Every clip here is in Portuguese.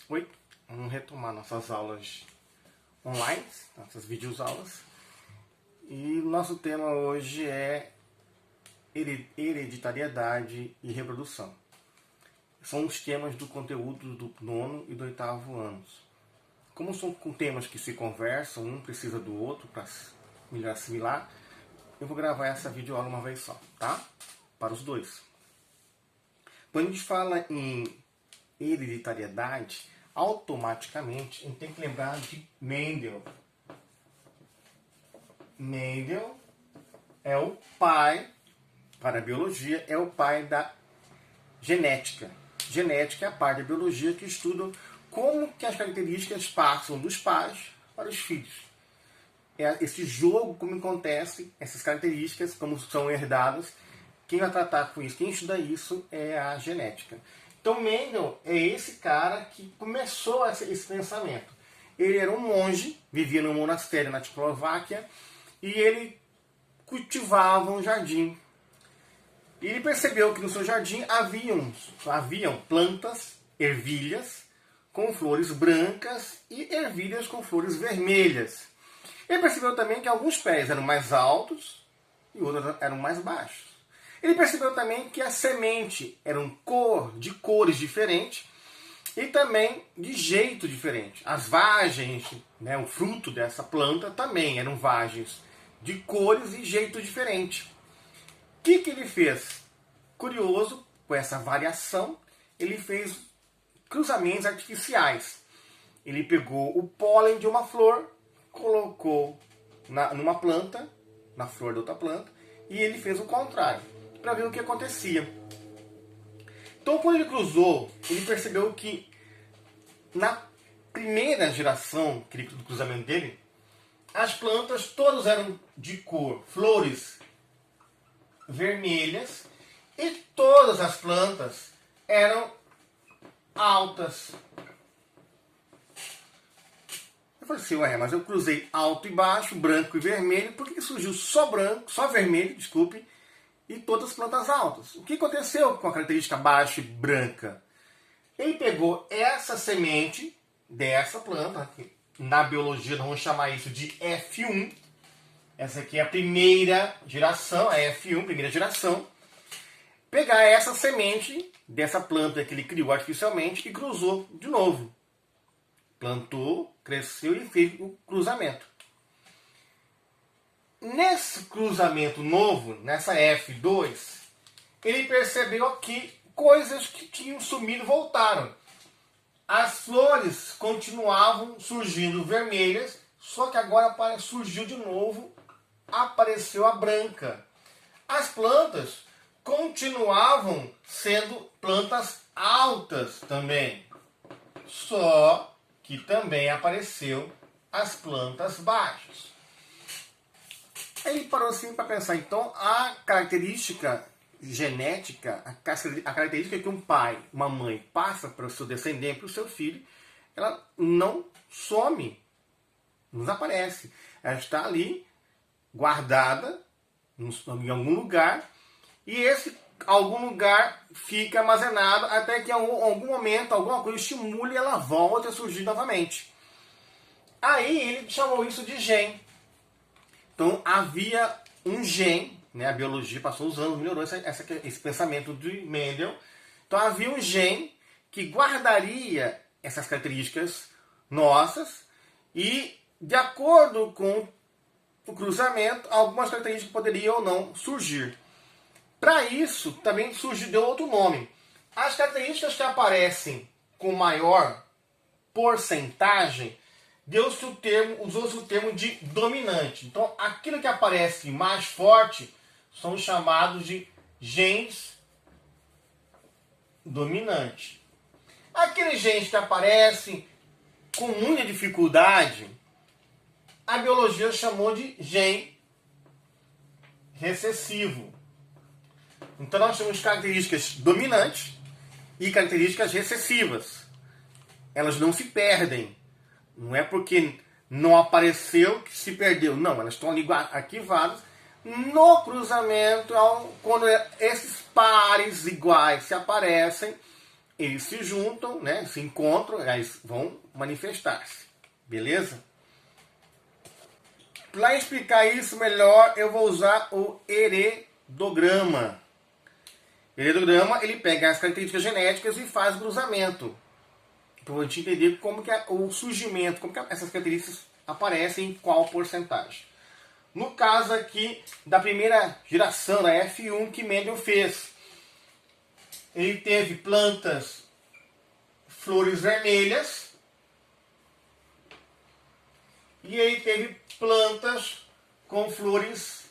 Oi, vamos retomar nossas aulas online, nossas videoaulas. E nosso tema hoje é hereditariedade e reprodução. São os temas do conteúdo do 9º e do 8º anos. Como são temas que se conversam, um precisa do outro para melhor assimilar, eu vou gravar essa videoaula uma vez só, tá? Para os dois. Quando a gente fala em hereditariedade, automaticamente a gente tem que lembrar de Mendel. Mendel é o pai, para a biologia, é o pai da genética. Genética é a parte da biologia que estuda como que as características passam dos pais para os filhos. É esse jogo, como acontece, essas características, como são herdadas. Quem vai tratar com isso, quem estuda isso é a genética. Então Mendel é esse cara que começou esse pensamento. Ele era um monge, vivia num monastério na Tchecoslováquia, e ele cultivava um jardim. E ele percebeu que no seu jardim haviam plantas, ervilhas, com flores brancas e ervilhas com flores vermelhas. Ele percebeu também que alguns pés eram mais altos e outros eram mais baixos. Ele percebeu também que a semente era de cores diferentes e também de jeito diferente. As vagens, né, o fruto dessa planta também eram vagens de cores e jeito diferente. O que ele fez? Curioso, com essa variação, ele fez cruzamentos artificiais. Ele pegou o pólen de uma flor, colocou numa planta, na flor da outra planta, e ele fez o contrário, para ver o que acontecia. Então, quando ele cruzou, ele percebeu que na primeira geração do cruzamento dele, as plantas todas eram de cor, flores vermelhas, e todas as plantas eram altas. Eu falei assim, ué, mas eu cruzei alto e baixo, branco e vermelho, por que surgiu só branco, só vermelho, desculpe, e todas as plantas altas? O que aconteceu com a característica baixa e branca? Ele pegou essa semente dessa planta, que na biologia nós vamos chamar isso de F1. Essa aqui é a primeira geração, a F1, primeira geração. Pegar essa semente dessa planta que ele criou artificialmente e cruzou de novo. Plantou, cresceu e fez o cruzamento. Nesse cruzamento novo, nessa F2, ele percebeu que coisas que tinham sumido voltaram. As flores continuavam surgindo vermelhas, só que agora surgiu de novo, apareceu a branca. As plantas continuavam sendo plantas altas também, só que também apareceu as plantas baixas. Aí ele parou assim para pensar, então a característica genética, a característica que um pai, uma mãe passa para o seu descendente, para o seu filho, ela não some, não desaparece. Ela está ali, guardada em algum lugar, e esse algum lugar fica armazenado até que em algum momento, alguma coisa estimule e ela volta a surgir novamente. Aí ele chamou isso de gene. Então havia um gene, né? A biologia passou os anos, melhorou esse pensamento de Mendel. Então havia um gene que guardaria essas características nossas e, de acordo com o cruzamento, algumas características poderiam ou não surgir. Para isso, também surgiu outro nome. As características que aparecem com maior porcentagem, usou-se o termo de dominante. Então, aquilo que aparece mais forte são chamados de genes dominantes. Aqueles genes que aparecem com muita dificuldade, a biologia chamou de gene recessivo. Então nós temos características dominantes e características recessivas. Elas não se perdem. Não é porque não apareceu que se perdeu. Não, elas estão ali arquivadas. No cruzamento, quando esses pares iguais se aparecem, eles se juntam, né, se encontram, eles vão manifestar-se. Beleza? Para explicar isso melhor, eu vou usar o heredograma. O heredograma, ele pega as características genéticas e faz o cruzamento. Para a gente entender como que é o surgimento, como que essas características aparecem em qual porcentagem. No caso aqui da primeira geração da F1 que Mendel fez, ele teve plantas, flores vermelhas, e ele teve plantas com flores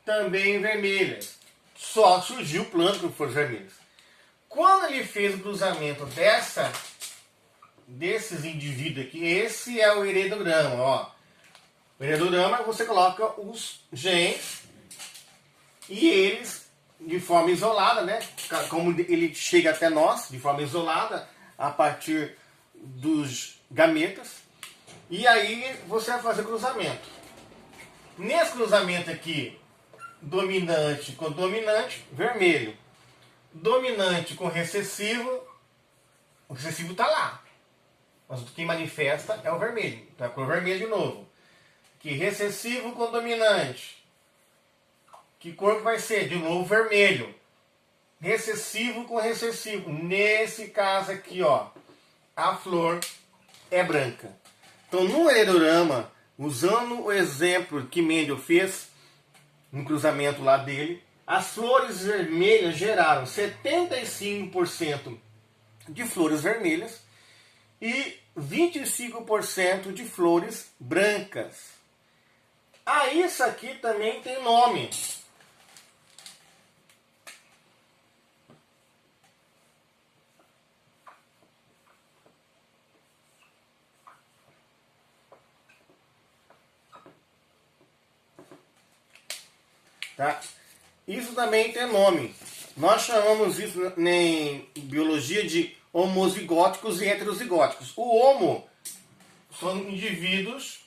também vermelhas. Só surgiu planta com flores vermelhas. Quando ele fez o cruzamento desses indivíduos aqui, esse é o heredograma, ó. O heredograma, você coloca os genes e eles, de forma isolada, né? Como ele chega até nós, de forma isolada, a partir dos gametas. E aí você vai fazer o cruzamento. Nesse cruzamento aqui, dominante com dominante, vermelho. Dominante com recessivo, o recessivo está lá. Mas quem manifesta é o vermelho. Então é a cor vermelha de novo. Que recessivo com dominante. Que cor que vai ser? De novo vermelho. Recessivo com recessivo. Nesse caso aqui, ó, a flor é branca. Então no heredograma, usando o exemplo que Mendel fez, no cruzamento lá dele, as flores vermelhas geraram 75% de flores vermelhas e 25% de flores brancas. Ah, isso aqui também tem nome. Tá? Isso também tem nome. Nós chamamos isso em biologia de homozigóticos e heterozigóticos. O homo são indivíduos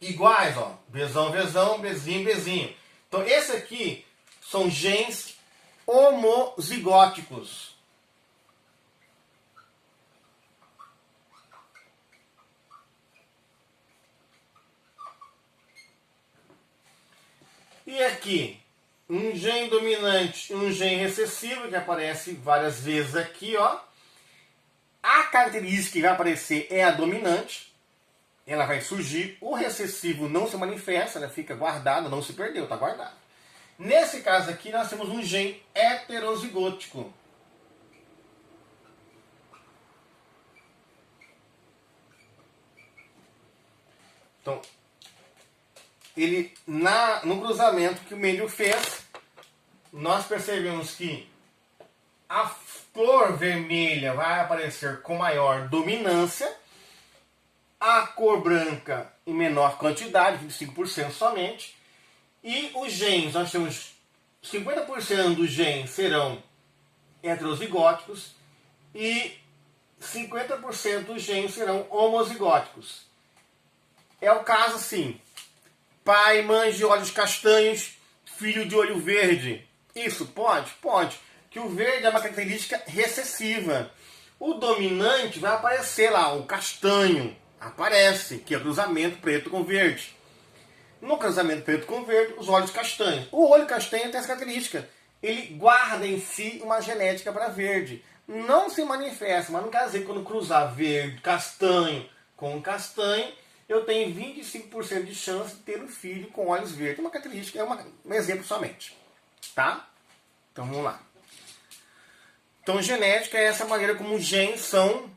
iguais, ó. Bzão, Bzão, Bzinho, Bzinho. Então, esse aqui são genes homozigóticos. E aqui, um gene dominante e um gene recessivo, que aparece várias vezes aqui, ó. A característica que vai aparecer é a dominante. Ela vai surgir. O recessivo não se manifesta, ela fica guardada, não se perdeu, está guardado. Nesse caso aqui, nós temos um gene heterozigótico. Então, no cruzamento que o Mendel fez, nós percebemos que a flor vermelha vai aparecer com maior dominância, a cor branca em menor quantidade, 25% somente, e os genes, nós temos 50% dos genes serão heterozigóticos e 50% dos genes serão homozigóticos. É o caso, sim. Pai, mãe de olhos castanhos, filho de olho verde. Isso pode? Pode. Que o verde é uma característica recessiva. O dominante vai aparecer lá, o castanho. Aparece, que é o cruzamento preto com verde. No cruzamento preto com verde, os olhos castanhos. O olho castanho tem essa característica. Ele guarda em si uma genética para verde. Não se manifesta, mas não quer dizer que quando cruzar verde, castanho com castanho, eu tenho 25% de chance de ter um filho com olhos verdes. É uma característica, um exemplo somente. Tá? Então vamos lá. Então genética é essa maneira como os genes são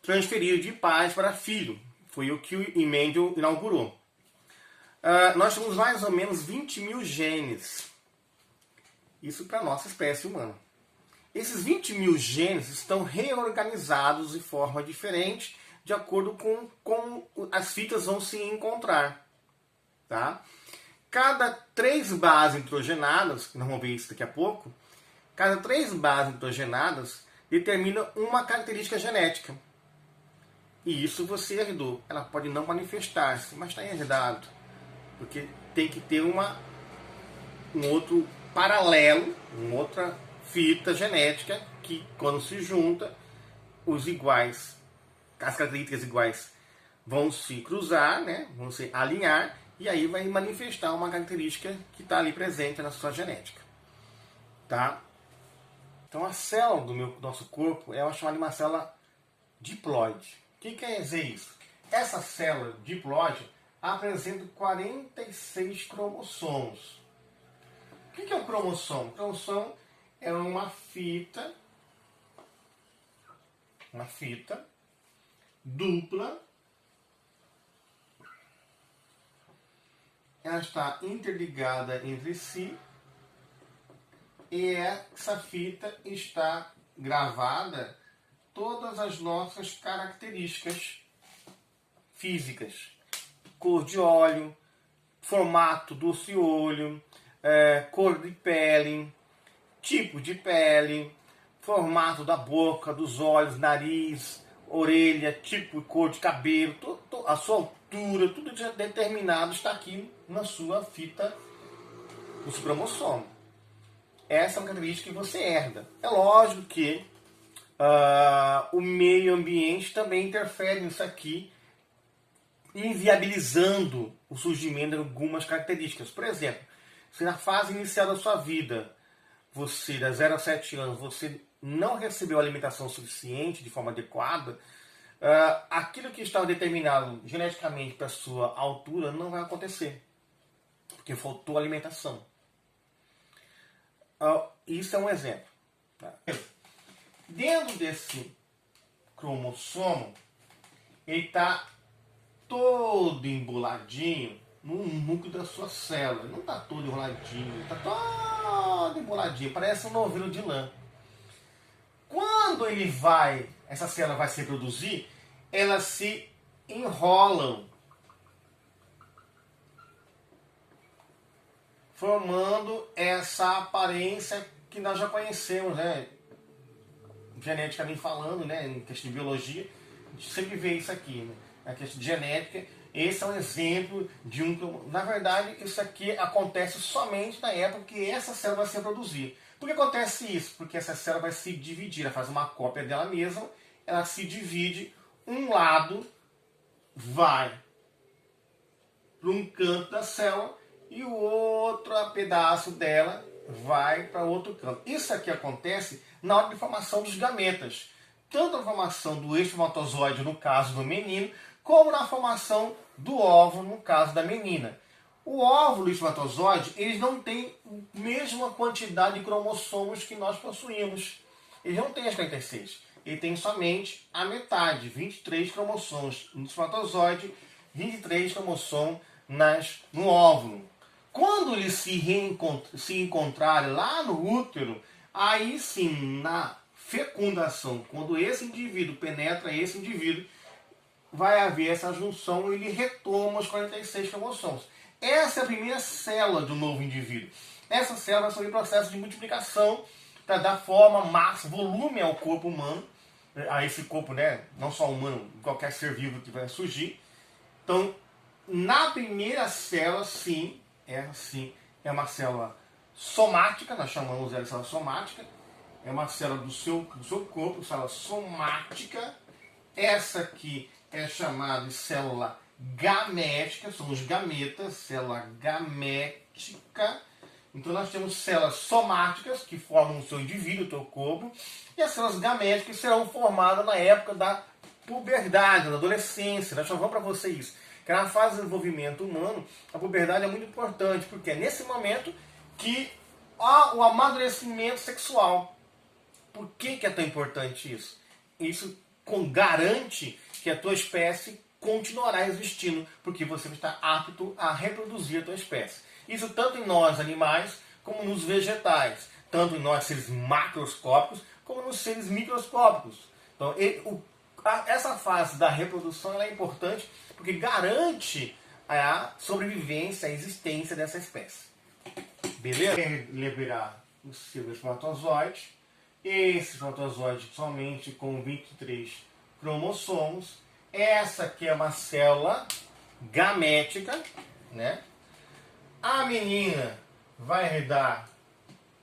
transferidos de pais para filho. Foi o que o Mendel inaugurou. Nós temos mais ou menos 20 mil genes. Isso para a nossa espécie humana. Esses 20 mil genes estão reorganizados de forma diferente, de acordo com como as fitas vão se encontrar. Tá? Cada 3 bases nitrogenadas, que nós vamos ver isso daqui a pouco, cada 3 bases nitrogenadas determinam uma característica genética. E isso você herdou. Ela pode não manifestar-se, mas está herdado. Porque tem que ter um outro paralelo, uma outra fita genética que, quando se junta, os iguais, as características iguais vão se cruzar, né? Vão se alinhar, e aí vai manifestar uma característica que está ali presente na sua genética. Tá? Então a célula do nosso corpo é chamada de uma célula diploide. O que quer dizer isso? Essa célula diploide apresenta 46 cromossomos. O que é um cromossomo? O cromossomo é uma fita dupla. Ela está interligada entre si e essa fita está gravada todas as nossas características físicas. Cor de olho, formato do ciolho, cor de pele, tipo de pele, formato da boca, dos olhos, nariz, orelha, tipo e cor de cabelo, a sua altura, tudo determinado está aqui na sua fita, no seu cromossomo. Essa é uma característica que você herda. É lógico que o meio ambiente também interfere nisso aqui, inviabilizando o surgimento de algumas características. Por exemplo, se na fase inicial da sua vida, você, da 0 a 7 anos, você não recebeu alimentação suficiente de forma adequada, aquilo que estava determinado geneticamente para a sua altura não vai acontecer, porque faltou alimentação. Isso é um exemplo. Tá? Dentro desse cromossomo, ele está todo emboladinho no núcleo da sua célula. Não está todo enroladinho, está todo emboladinho, parece um novelo de lã. Quando essa célula vai se reproduzir, elas se enrolam, formando essa aparência que nós já conhecemos, né? Geneticamente falando, né? Em questão de biologia, a gente sempre vê isso aqui, né? A questão de genética, esse é um exemplo de Na verdade, isso aqui acontece somente na época que essa célula vai se reproduzir. Por que acontece isso? Porque essa célula vai se dividir, ela faz uma cópia dela mesma, ela se divide, um lado vai para um canto da célula e o outro pedaço dela vai para outro canto. Isso aqui acontece na hora de formação dos gametas. Tanto na formação do espermatozoide, no caso do menino, como na formação do óvulo, no caso da menina. O óvulo e o espermatozoide, eles não têm a mesma quantidade de cromossomos que nós possuímos. Eles não têm as 46. Ele tem somente a metade, 23 cromossomos no espermatozoide, 23 cromossomos no óvulo. Quando eles se encontrarem lá no útero, aí sim, na fecundação, quando esse indivíduo penetra esse indivíduo, vai haver essa junção e ele retoma os 46 cromossomos. Essa é a primeira célula do novo indivíduo. Essa célula vai sofrer processo de multiplicação para dar forma, massa, volume ao corpo humano, a esse corpo, né, não só humano, qualquer ser vivo que vai surgir. Então, na primeira célula, sim, é uma célula somática, nós chamamos ela de célula somática, é uma célula do seu corpo, célula somática. Essa aqui é chamada de célula gamética, são os gametas, célula gamética. Então nós temos células somáticas que formam o seu indivíduo, o teu corpo, e as células gaméticas serão formadas na época da puberdade, da adolescência. Nós chamamos para você isso, que na fase de desenvolvimento humano, a puberdade é muito importante, porque é nesse momento que há o amadurecimento sexual. Por que é tão importante isso? Isso garante que a tua espécie continuará existindo, porque você está apto a reproduzir a tua espécie. Isso tanto em nós, animais, como nos vegetais. Tanto em nós, seres macroscópicos, como nos seres microscópicos. Então, essa fase da reprodução ela é importante porque garante a sobrevivência, a existência dessa espécie. Beleza? Liberar o seu espermatozoide. Esse espermatozoide somente com 23 cromossomos. Essa aqui é uma célula gamética, né? A menina vai herdar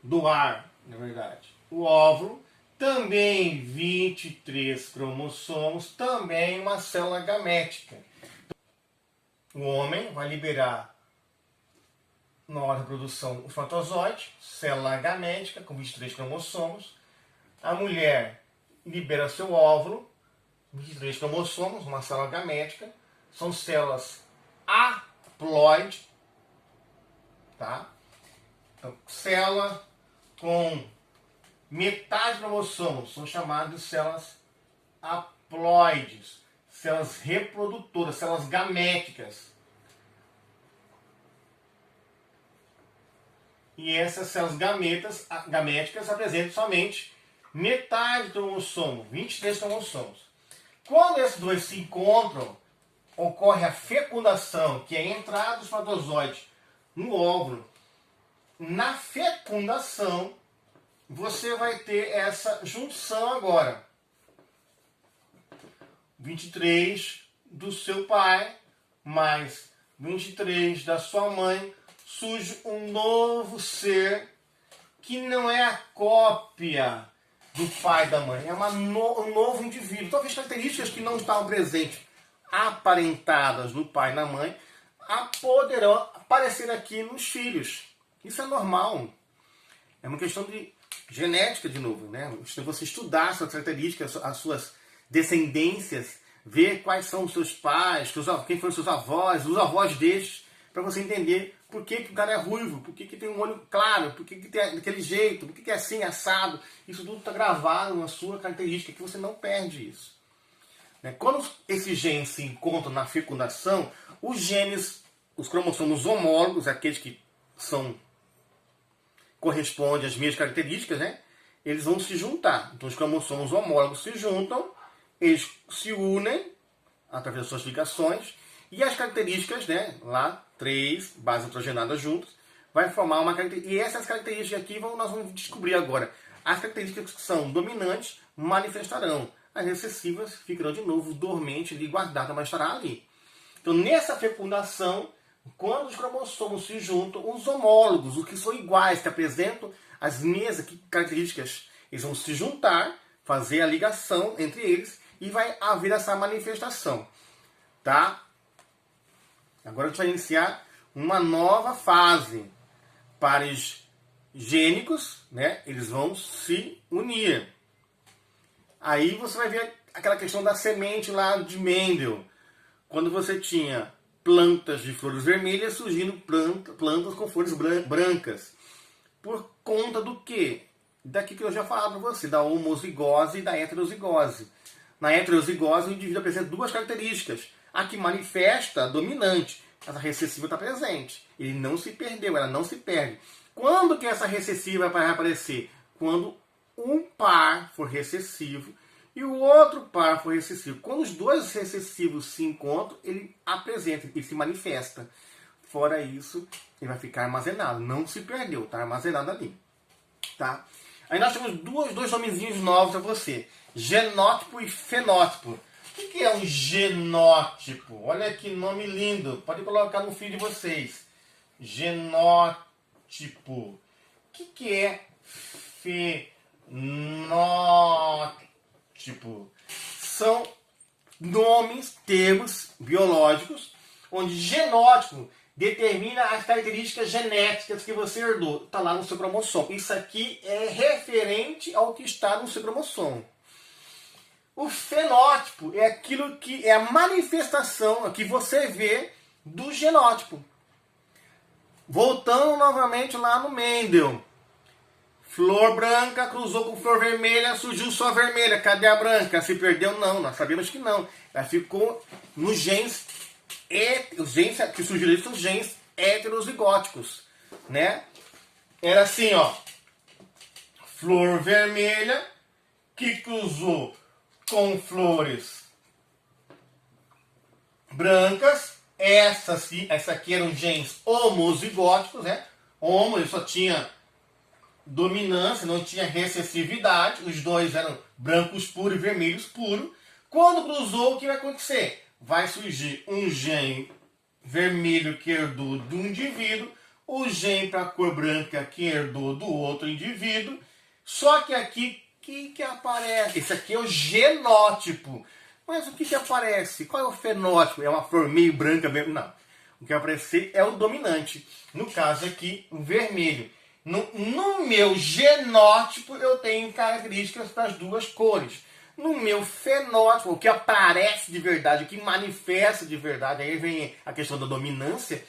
do ar, na verdade, o óvulo, também 23 cromossomos, também uma célula gamética. O homem vai liberar, na hora da produção, o espermatozoide, célula gamética com 23 cromossomos. A mulher libera seu óvulo, 23 cromossomos, uma célula gamética. São células haploide, tá? Então, célula com metade de cromossomos são chamadas de células haploides, células reprodutoras, células gaméticas. E essas células gaméticas apresentam somente metade do cromossomo, 23 cromossomos. Quando esses dois se encontram, ocorre a fecundação, que é a entrada do espermatozoide no óvulo. Na fecundação, você vai ter essa junção agora. 23 do seu pai, mais 23 da sua mãe, surge um novo ser que não é a cópia do pai e da mãe, é um novo indivíduo. Talvez características que não estavam presentes, aparentadas no pai e na mãe, poderão aparecer aqui nos filhos. Isso é normal. É uma questão de genética, de novo, né? Você estudar suas características, as suas descendências, ver quais são os seus pais, quem foram os seus avós, os avós deles, para você entender por que o cara é ruivo, por que tem um olho claro, por que tem daquele jeito, por que é assim, assado. Isso tudo está gravado na sua característica, que você não perde isso. Quando esses genes se encontram na fecundação, os genes, os cromossomos homólogos, aqueles que correspondem às mesmas características, né? Eles vão se juntar. Então os cromossomos homólogos se juntam, eles se unem através das suas ligações, e as características, né, lá, 3 bases nitrogenadas juntas, vai formar uma característica. E essas características aqui nós vamos descobrir agora. As características que são dominantes manifestarão. As recessivas ficarão de novo dormente ali, guardadas, mas estará ali. Então, nessa fecundação, quando os cromossomos se juntam, os homólogos, os que são iguais, que apresentam as mesmas características, eles vão se juntar, fazer a ligação entre eles e vai haver essa manifestação. Tá? Agora a gente vai iniciar uma nova fase. Pares gênicos, né? Eles vão se unir. Aí você vai ver aquela questão da semente lá de Mendel. Quando você tinha plantas de flores vermelhas surgindo plantas com flores brancas. Por conta do quê? Daqui que eu já falava para você, da homozigose e da heterozigose. Na heterozigose, o indivíduo apresenta duas características. A que manifesta a dominante, essa recessiva está presente. Ele não se perdeu, ela não se perde. Quando que essa recessiva vai aparecer? Quando um par for recessivo e o outro par for recessivo. Quando os dois recessivos se encontram, ele apresenta, ele se manifesta. Fora isso, ele vai ficar armazenado. Não se perdeu, está armazenado ali. Tá? Aí nós temos dois nomezinhos novos a você. Genótipo e fenótipo. O que é um genótipo? Olha que nome lindo. Pode colocar no filho de vocês. Genótipo. O que é fenótipo? São nomes, termos biológicos, onde genótipo determina as características genéticas que você herdou. Está lá no seu cromossomo. Isso aqui é referente ao que está no seu cromossomo. O fenótipo é aquilo que é a manifestação que você vê do genótipo. Voltando novamente lá no Mendel. Flor branca cruzou com flor vermelha, surgiu só vermelha. Cadê a branca? Se perdeu? Não, nós sabemos que não. Ela ficou nos genes. Os genes que surgiram são genes heterozigóticos. Né? Era assim, ó. Flor vermelha que cruzou com flores brancas. Essa aqui eram genes homozigóticos, né? Homo, ele só tinha dominância, não tinha recessividade. Os dois eram brancos puros e vermelhos puros. Quando cruzou, o que vai acontecer? Vai surgir um gene vermelho que herdou do indivíduo, o gene para a cor branca que herdou do outro indivíduo. Só que aqui, o que aparece? Esse aqui é o genótipo. Mas o que aparece? Qual é o fenótipo? É uma flor meio branca mesmo? Não. O que vai aparecer é o dominante. No caso aqui, o vermelho. No meu genótipo, eu tenho características para as duas cores. No meu fenótipo, o que aparece de verdade, o que manifesta de verdade, aí vem a questão da dominância,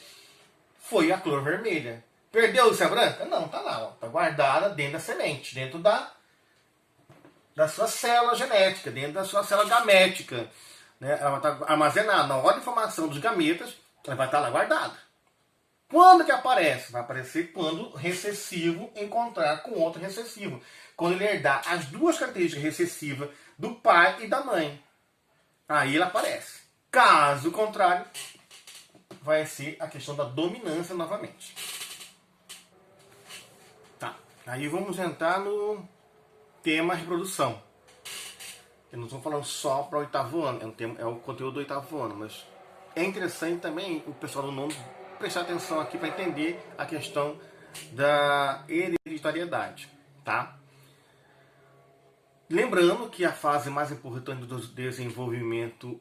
foi a cor vermelha. Perdeu-se a branca? Não, tá lá. Está guardada dentro da semente, dentro da sua célula genética, dentro da sua célula gamética. Né? Ela vai estar armazenada na hora de formação dos gametas, ela vai estar lá guardada. Quando que aparece? Vai aparecer quando o recessivo encontrar com outro recessivo. Quando ele herdar as duas características recessivas do pai e da mãe. Aí ela aparece. Caso contrário, vai ser a questão da dominância novamente. Tá. Aí vamos entrar no tema reprodução. Eu não estou falando só para o oitavo ano, é o conteúdo do oitavo ano, mas é interessante também o pessoal do nono prestar atenção aqui para entender a questão da hereditariedade, tá? Lembrando que a fase mais importante do desenvolvimento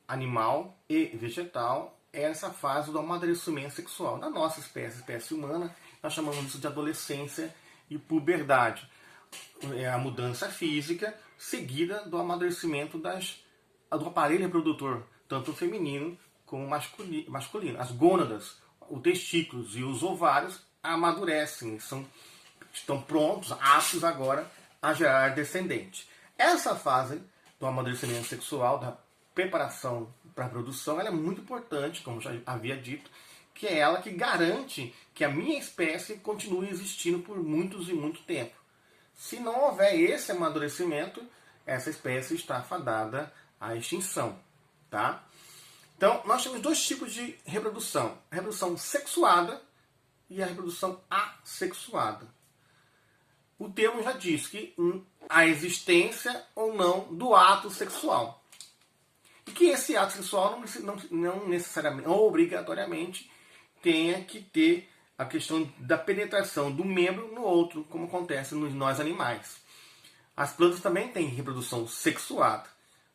animal e vegetal é essa fase do amadurecimento sexual. Na nossa espécie humana, nós chamamos isso de adolescência e puberdade. É a mudança física seguida do amadurecimento do aparelho reprodutor, tanto feminino como masculino. As gônadas, os testículos e os ovários amadurecem, estão prontos, aptos agora a gerar descendente. Essa fase do amadurecimento sexual, da preparação para a reprodução, ela é muito importante, como já havia dito, que é ela que garante que a minha espécie continue existindo por muitos e muito tempo. Se não houver esse amadurecimento, essa espécie está fadada à extinção, tá? Então, nós temos dois tipos de reprodução. A reprodução sexuada e a reprodução assexuada. O termo já diz que a existência ou não do ato sexual. E que esse ato sexual não necessariamente, ou obrigatoriamente, tenha que ter a questão da penetração do membro no outro, como acontece nos nós animais. As plantas também têm reprodução sexuada.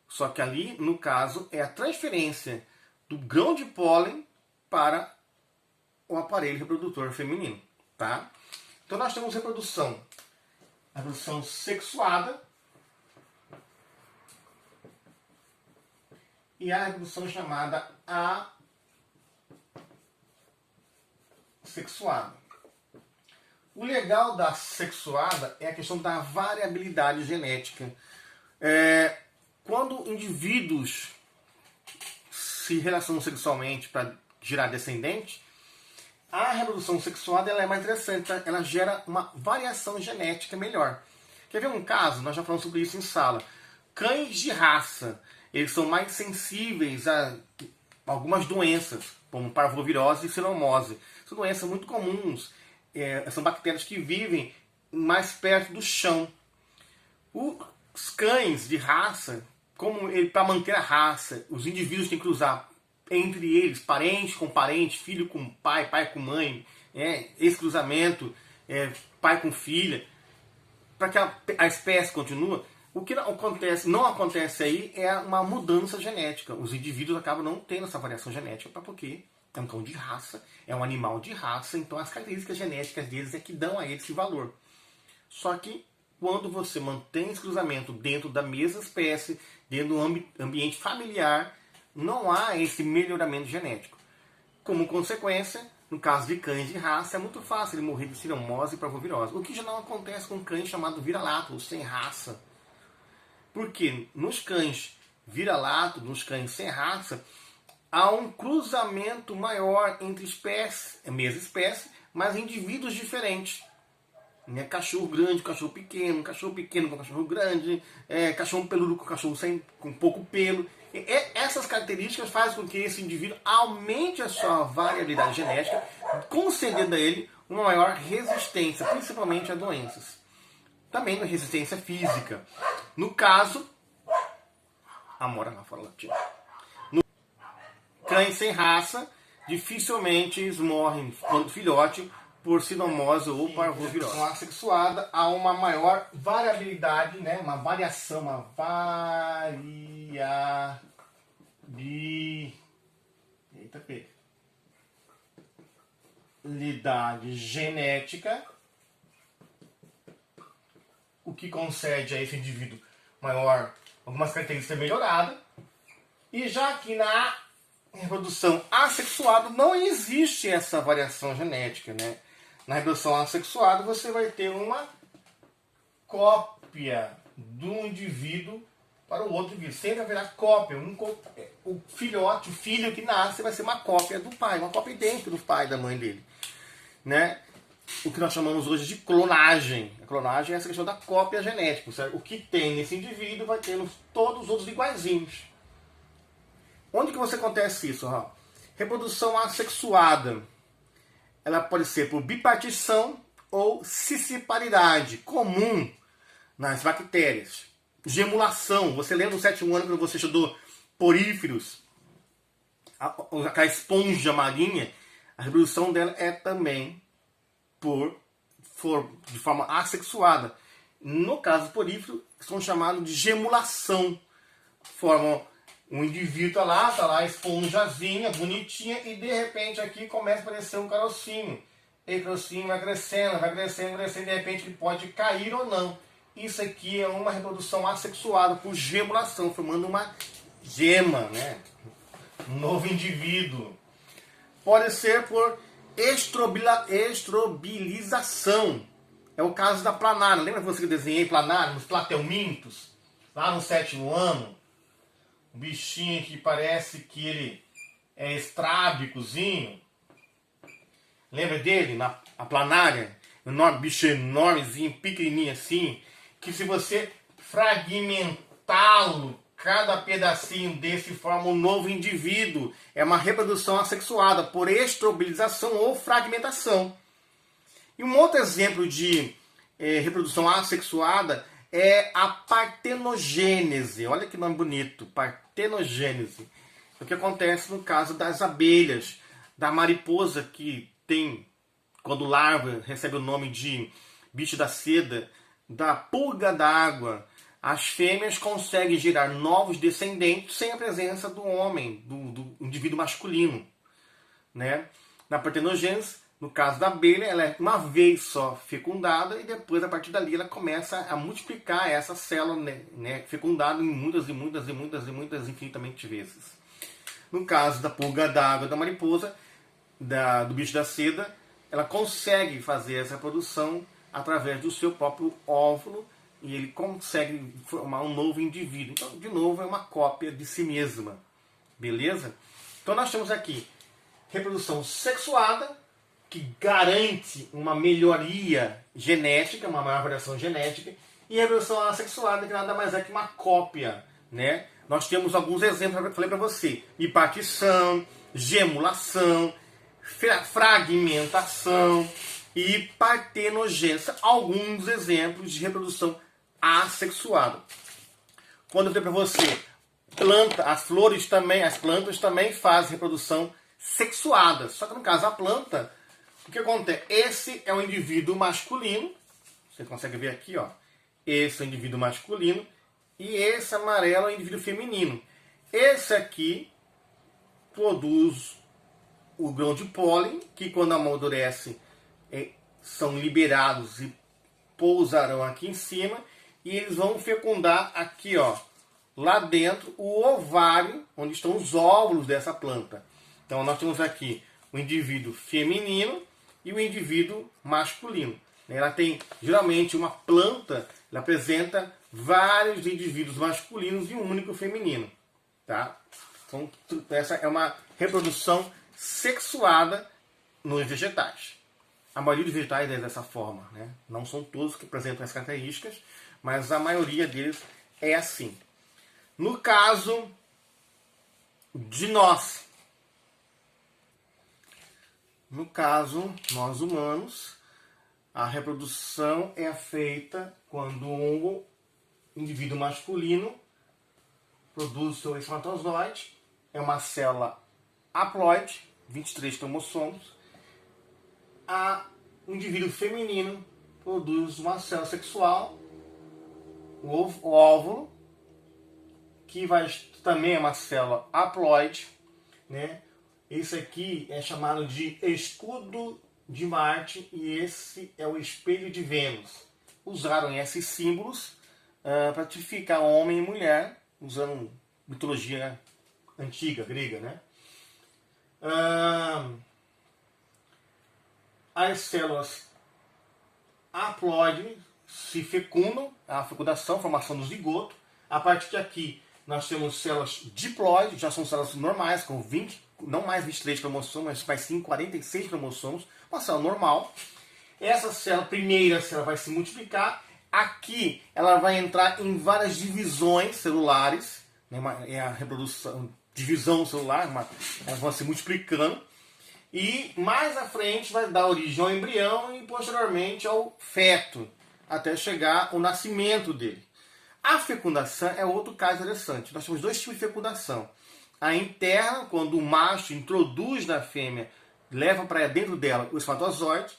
Só que ali, no caso, é a transferência do grão de pólen para o aparelho reprodutor feminino. Tá? Então nós temos a reprodução sexuada e a reprodução chamada assexuada. O legal da sexuada é a questão da variabilidade genética. Quando indivíduos se relacionam sexualmente para gerar descendente, a reprodução sexuada ela é mais interessante, tá? Ela gera uma variação genética melhor. Quer ver um caso? Nós já falamos sobre isso em sala. Cães de raça, eles são mais sensíveis a algumas doenças, como parvovirose e cinomose. São doenças muito comuns. São bactérias que vivem mais perto do chão. Os cães de raça, para manter a raça, os indivíduos têm que cruzar entre eles, parente com parente, filho com pai, pai com mãe, esse cruzamento, pai com filha, para que a espécie continue. O que não acontece aí é uma mudança genética. Os indivíduos acabam não tendo essa variação genética, porque é um cão de raça, é um animal de raça, então as características genéticas deles é que dão a eles esse valor. Só que quando você mantém esse cruzamento dentro da mesma espécie, dentro do ambiente familiar, não há esse melhoramento genético. Como consequência, no caso de cães de raça, é muito fácil ele morrer de cinomose e parvovirose. O que já não acontece com cães chamados vira-latas, sem raça. Porque nos cães vira-latas, nos cães sem raça, há um cruzamento maior entre espécies, a mesma espécie, mas indivíduos diferentes. Cachorro grande com cachorro pequeno com cachorro grande, cachorro peludo com cachorro com pouco pelo. Essas características fazem com que esse indivíduo aumente a sua variabilidade genética, concedendo a ele uma maior resistência, principalmente a doenças. Também na resistência física. No caso, Amora lá fora latina. Cães sem raça, dificilmente eles morrem quando filhote porcinomose ou parvovirose. Com a assexuada há uma maior variabilidade, né? Uma variação, uma variabilidade genética, o que concede a esse indivíduo maior algumas características melhoradas. E já que na reprodução assexuada não existe essa variação genética, né? Na reprodução assexuada você vai ter uma cópia do indivíduo para o outro indivíduo. Sempre haverá cópia. O filhote, o filho que nasce vai ser uma cópia do pai, uma cópia idêntica do pai e da mãe dele, né? O que nós chamamos hoje de clonagem. A clonagem é essa questão da cópia genética. Certo? O que tem nesse indivíduo vai ter todos os outros iguaizinhos. Onde que você acontece isso? Ó? Reprodução assexuada. Ela pode ser por bipartição ou cisciparidade, comum nas bactérias. Gemulação. Você lembra no sétimo ano quando você estudou poríferos? Aquela esponja marinha, a reprodução dela é também de forma assexuada. No caso porífero, são chamados de gemulação. Formam um indivíduo tá lá, esponjazinha, bonitinha, e de repente aqui começa a aparecer um carocinho. E o carocinho vai crescendo, de repente ele pode cair ou não. Isso aqui é uma reprodução assexuada por gemulação, formando uma gema, né? Um novo indivíduo. Pode ser por estrobilização. É o caso da planária. Lembra você que eu desenhei planária nos platelmintos? Lá no sétimo ano? Um bichinho que parece que ele é estrábicozinho. Lembra dele? A planária? Um bicho enormezinho, pequenininho assim. Que se você fragmentá-lo, cada pedacinho desse forma um novo indivíduo. É uma reprodução assexuada por estrobilização ou fragmentação. E um outro exemplo de reprodução assexuada é a partenogênese. Olha que nome bonito, partenogênese. O que acontece no caso das abelhas, da mariposa que tem, quando larva, recebe o nome de bicho da seda, da pulga d'água. As fêmeas conseguem gerar novos descendentes sem a presença do homem, do indivíduo masculino, né? Na partenogênese, no caso da abelha, ela é uma vez só fecundada e depois, a partir dali, ela começa a multiplicar essa célula, né, fecundada em muitas, infinitamente vezes. No caso da pulga d'água, da mariposa, do bicho da seda, ela consegue fazer essa produção através do seu próprio óvulo e ele consegue formar um novo indivíduo. Então, de novo, é uma cópia de si mesma. Beleza? Então, nós temos aqui reprodução sexuada, que garante uma melhoria genética, uma maior variação genética, e reprodução assexuada, que nada mais é que uma cópia, né? Nós temos alguns exemplos que eu falei para você: bipartição, gemulação, fragmentação e partenogênese. Alguns exemplos de reprodução assexuada. Quando eu falei para você, as plantas também fazem reprodução sexuada. Só que no caso, a planta, o que acontece? Esse é o indivíduo masculino. Você consegue ver aqui, ó. Esse é o indivíduo masculino. E esse amarelo é o indivíduo feminino. Esse aqui produz o grão de pólen, que quando amadurece são liberados e pousarão aqui em cima. E eles vão fecundar aqui, ó, lá dentro, o ovário, onde estão os óvulos dessa planta. Então nós temos aqui o indivíduo feminino e o indivíduo masculino. Ela tem, geralmente, uma planta, ela apresenta vários indivíduos masculinos e um único feminino. Tá? Então, essa é uma reprodução sexuada nos vegetais. A maioria dos vegetais é dessa forma, né? Não são todos que apresentam essas características, mas a maioria deles é assim. No caso de nós, nós humanos, a reprodução é feita quando um indivíduo masculino produz seu espermatozoide, é uma célula haploide, 23 cromossomos. A o indivíduo feminino produz uma célula sexual, o óvulo, que também é uma célula haploide, né? Esse aqui é chamado de escudo de Marte e esse é o espelho de Vênus. Usaram esses símbolos para tipificar homem e mulher, usando mitologia antiga, grega, né? As células haploides se fecundam, a fecundação, a formação do zigoto. A partir de aqui, nós temos células diploides, já são células normais, com 20, não mais 23 cromossomos, mas sim 46 cromossomos, uma célula normal. Essa célula, primeira célula, vai se multiplicar. Aqui, ela vai entrar em várias divisões celulares, né? É a reprodução, divisão celular, elas vão se multiplicando. E mais à frente vai dar origem ao embrião e posteriormente ao feto, até chegar ao nascimento dele. A fecundação é outro caso interessante. Nós temos dois tipos de fecundação. A interna, quando o macho introduz na fêmea, leva para dentro dela o espermatozoide.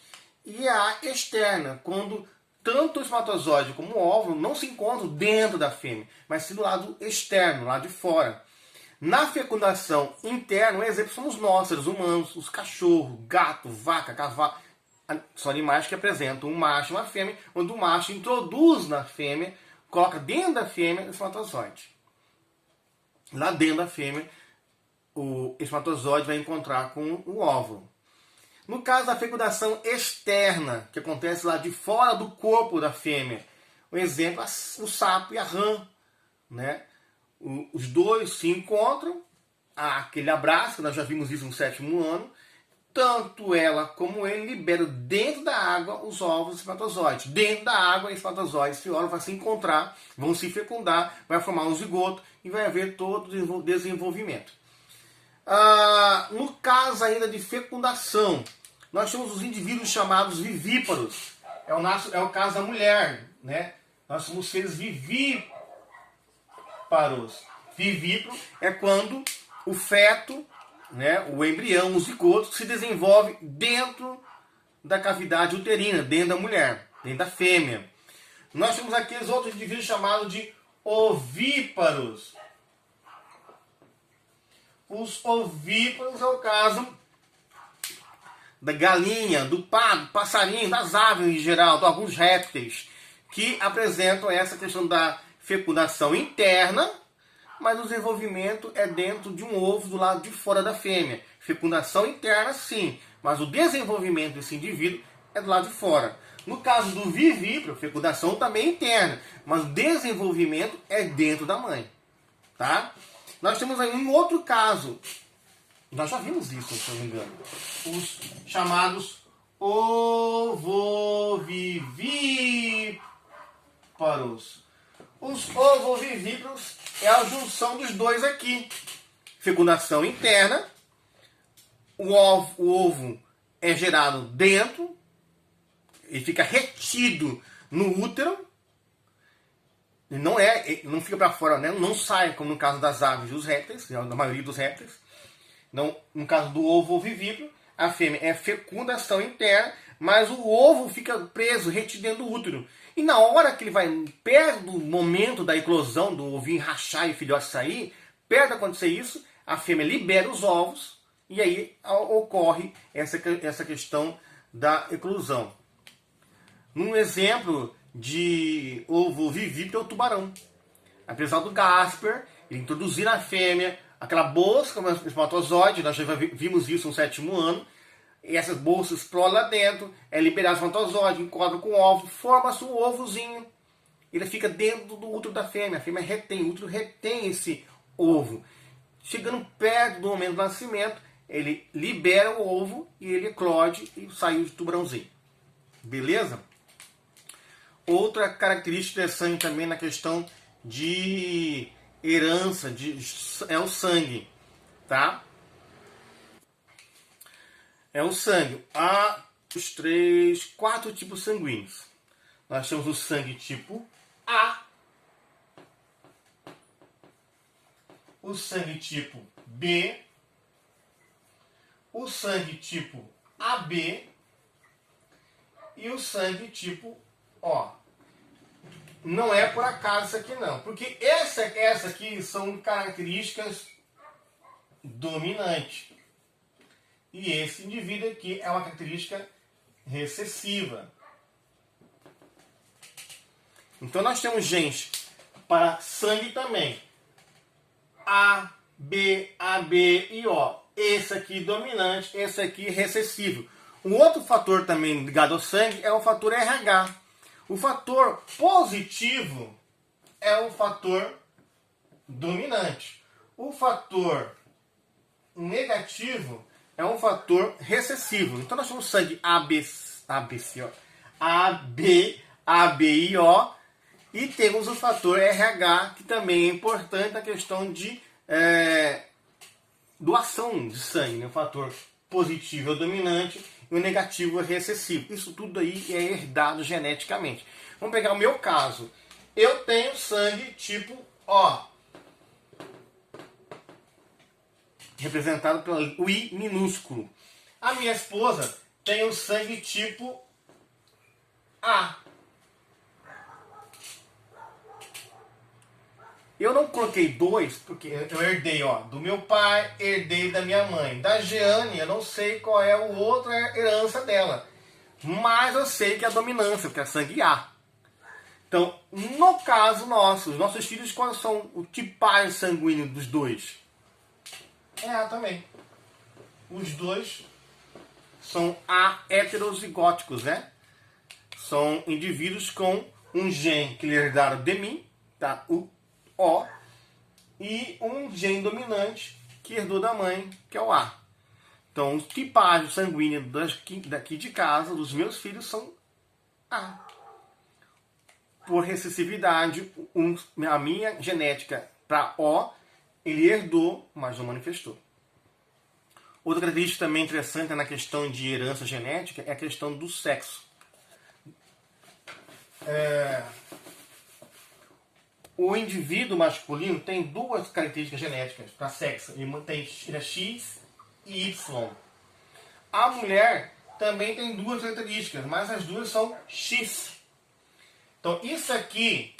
E a externa, quando tanto o espermatozoide como o óvulo não se encontram dentro da fêmea, mas sim do lado externo, lá de fora. Na fecundação interna, um exemplo somos nós, seres humanos, os cachorros, gato, vaca, cavalo. São animais que apresentam um macho e uma fêmea, onde o macho introduz na fêmea, coloca dentro da fêmea o espermatozoide. Lá dentro da fêmea, o espermatozoide vai encontrar com o óvulo. No caso da fecundação externa, que acontece lá de fora do corpo da fêmea, o exemplo é o sapo e a rã, né? Os dois se encontram, há aquele abraço, nós já vimos isso no 7º ano, tanto ela como ele liberam dentro da água os ovos e espermatozoides. Dentro da água, os espermatozoides e óvulos vão se encontrar, vão se fecundar, vai formar um zigoto e vai haver todo o desenvolvimento. No caso ainda de fecundação, nós temos os indivíduos chamados vivíparos. É o caso da mulher, né? Nós somos seres vivíparos. Vivíparo é quando o feto, né, o embrião, o zigoto, se desenvolve dentro da cavidade uterina, dentro da mulher, dentro da fêmea. Nós temos aqueles outros indivíduos chamados de ovíparos. Os ovíparos é o caso da galinha, do pato, do passarinho, das aves em geral, de alguns répteis, que apresentam essa questão da fecundação interna, mas o desenvolvimento é dentro de um ovo do lado de fora da fêmea. Fecundação interna, sim, mas o desenvolvimento desse indivíduo é do lado de fora. No caso do vivíparo, fecundação também é interna, mas o desenvolvimento é dentro da mãe. Tá? Nós temos aí um outro caso, nós já vimos isso, se não me engano, os chamados ovovivíparos. Os ovovivíparos é a junção dos dois aqui. Fecundação interna, o ovo é gerado dentro, ele fica retido no útero, e não fica para fora, né? Não sai, como no caso das aves e dos répteis, na maioria dos répteis. Não, no caso do ovo vivíparo, a fêmea é fecundação interna, mas o ovo fica preso, retido dentro do útero. E na hora que ele vai, perto do momento da eclosão, do ovinho rachar e o filhote sair, perto de acontecer isso, a fêmea libera os ovos e aí ocorre essa questão da eclosão. Um exemplo de ovo vivíparo é o tubarão. Apesar do Gasper, ele introduzir na fêmea aquela bolsa com o espermatozoide, nós já vimos isso no 7º ano, e essas bolsas exploram lá dentro, é liberado o espermatozoide, enquadra com o ovo, forma-se um ovozinho. Ele fica dentro do útero da fêmea, a fêmea retém, o útero retém esse ovo. Chegando perto do momento do nascimento, ele libera o ovo e ele eclode e sai o tubarãozinho. Beleza? Outra característica interessante também na questão de herança é o sangue, tá? É o sangue. Há os 4 tipos sanguíneos. Nós temos o sangue tipo A, o sangue tipo B, o sangue tipo AB e o sangue tipo O. Não é por acaso isso aqui não, porque essa aqui são características dominantes. E esse indivíduo aqui é uma característica recessiva. Então nós temos genes para sangue também. A, B e O. Esse aqui dominante, esse aqui recessivo. Um outro fator também ligado ao sangue é o fator RH. O fator positivo é o fator dominante. O fator negativo é um fator recessivo. Então nós temos sangue AB e O. E temos o fator RH, que também é importante na questão de doação de sangue. Né? O fator positivo é o dominante e o negativo é recessivo. Isso tudo aí é herdado geneticamente. Vamos pegar o meu caso. Eu tenho sangue tipo O, representado pelo I minúsculo. A minha esposa tem o sangue tipo A. Eu não coloquei 2, porque eu herdei do meu pai, herdei da minha mãe. Da Jeane, eu não sei qual é o outra herança dela. Mas eu sei que é a dominância, porque é sangue A. Então, no caso nosso, os nossos filhos, quais são o tipagem sanguíneo dos dois? É A também. Os dois são A heterozigóticos, né? São indivíduos com um gene que lhe herdaram de mim, tá? O O, e um gene dominante que herdou da mãe, que é o A. Então, os tipagem sanguíneo daqui de casa, dos meus filhos, são A. Por recessividade, a minha genética para O, ele herdou, mas não manifestou. Outra característica também interessante na questão de herança genética é a questão do sexo. O indivíduo masculino tem duas características genéticas para sexo. Ele tem X e Y. A mulher também tem duas características, mas as duas são X. Então, isso aqui,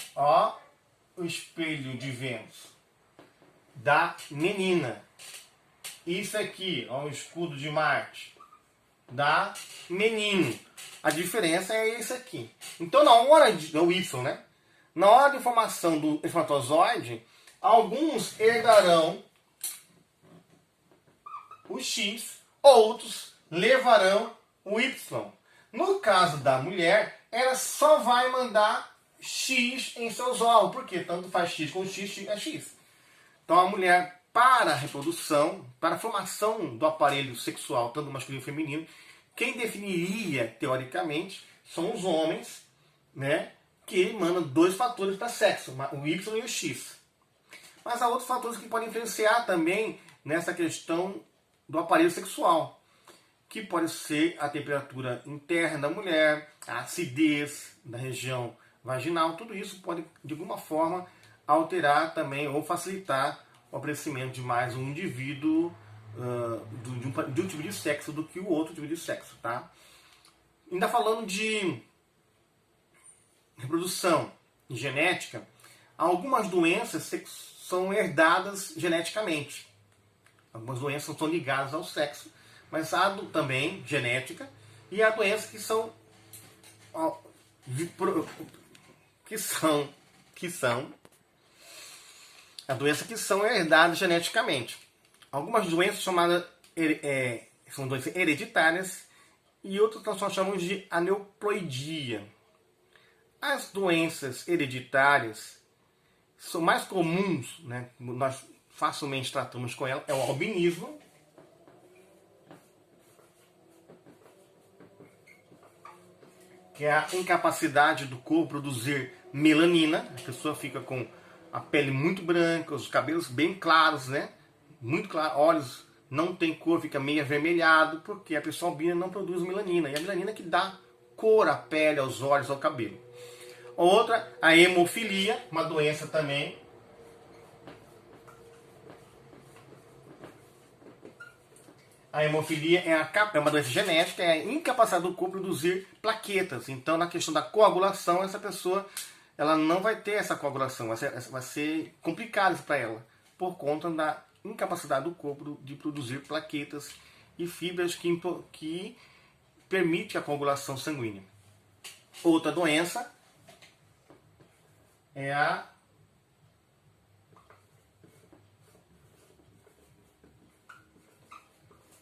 o espelho de Vênus da menina. Isso aqui, o escudo de Marte da menino. A diferença é esse aqui. Então, na hora o Y, né? Na hora de formação do espermatozoide, alguns herdarão o X, outros levarão o Y. No caso da mulher, ela só vai mandar X em seus ovos, porque tanto faz X com X é X. Então a mulher, para a reprodução, para a formação do aparelho sexual, tanto masculino e feminino, quem definiria, teoricamente, são os homens, né? Que mandam dois fatores para sexo, o Y e o X. Mas há outros fatores que podem influenciar também nessa questão do aparelho sexual, que pode ser a temperatura interna da mulher, a acidez da região vaginal, tudo isso pode, de alguma forma, alterar também ou facilitar o aparecimento de mais um indivíduo de um tipo de sexo do que o outro tipo de sexo. Tá? Ainda falando de reprodução e genética, algumas doenças são herdadas geneticamente. Algumas doenças são ligadas ao sexo, mas há também genética e há doenças que são herdadas geneticamente. Algumas doenças chamadas são doenças hereditárias e outras nós chamamos de aneuploidia. As doenças hereditárias são mais comuns, né? Nós facilmente tratamos com ela, é o albinismo, que é a incapacidade do corpo produzir melanina. A pessoa fica com a pele muito branca, os cabelos bem claros, né? Muito claro, olhos não tem cor, fica meio avermelhado, porque a pessoa albina não produz melanina. E a melanina é que dá cor à pele, aos olhos, ao cabelo. Outra, a hemofilia, uma doença também A hemofilia é uma doença genética, é a incapacidade do corpo de produzir plaquetas. Então, na questão da coagulação, essa pessoa ela não vai ter essa coagulação, vai ser complicado isso para ela, por conta da incapacidade do corpo de produzir plaquetas e fibras que permite a coagulação sanguínea. Outra doença é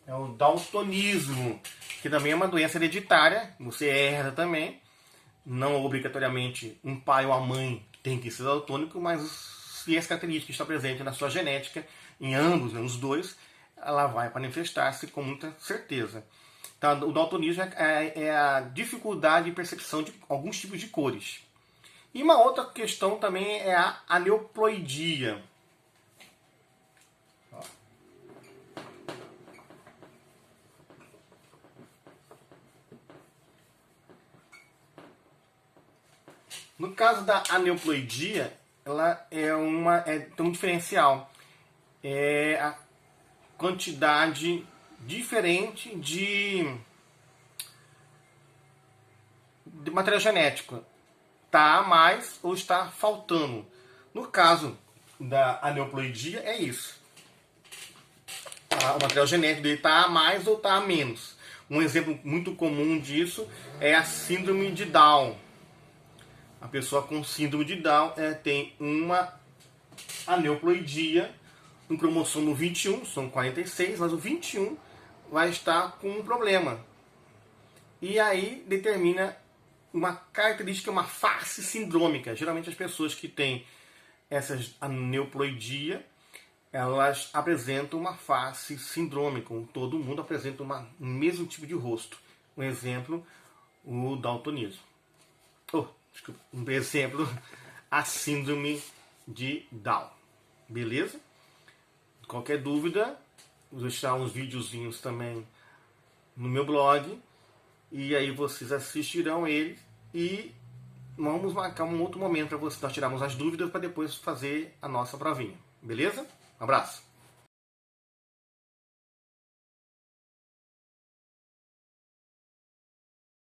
o daltonismo, que também é uma doença hereditária, você herda também, não obrigatoriamente um pai ou a mãe tem que ser daltônico, mas se essa característica está presente na sua genética, em ambos, nos dois, ela vai manifestar-se com muita certeza. Então, o daltonismo é a dificuldade de percepção de alguns tipos de cores. E uma outra questão também é a aneuploidia. No caso da aneuploidia, ela tem um diferencial. É a quantidade diferente de material genético. Está a mais ou está faltando. No caso da aneuploidia, é isso. O material genético dele está a mais ou está a menos. Um exemplo muito comum disso é a síndrome de Down. A pessoa com síndrome de Down tem uma aneuploidia no cromossomo 21, são 46, mas o 21 vai estar com um problema. E aí determina uma característica, uma face sindrômica. Geralmente as pessoas que têm essas aneuploidia, elas apresentam uma face sindrômica. Todo mundo apresenta o mesmo tipo de rosto. Um exemplo, o daltonismo. Um exemplo, a síndrome de Down. Beleza? Qualquer dúvida, vou deixar uns videozinhos também no meu blog. E aí vocês assistirão ele. E vamos marcar um outro momento para nós tirarmos as dúvidas para depois fazer a nossa provinha. Beleza? Um abraço.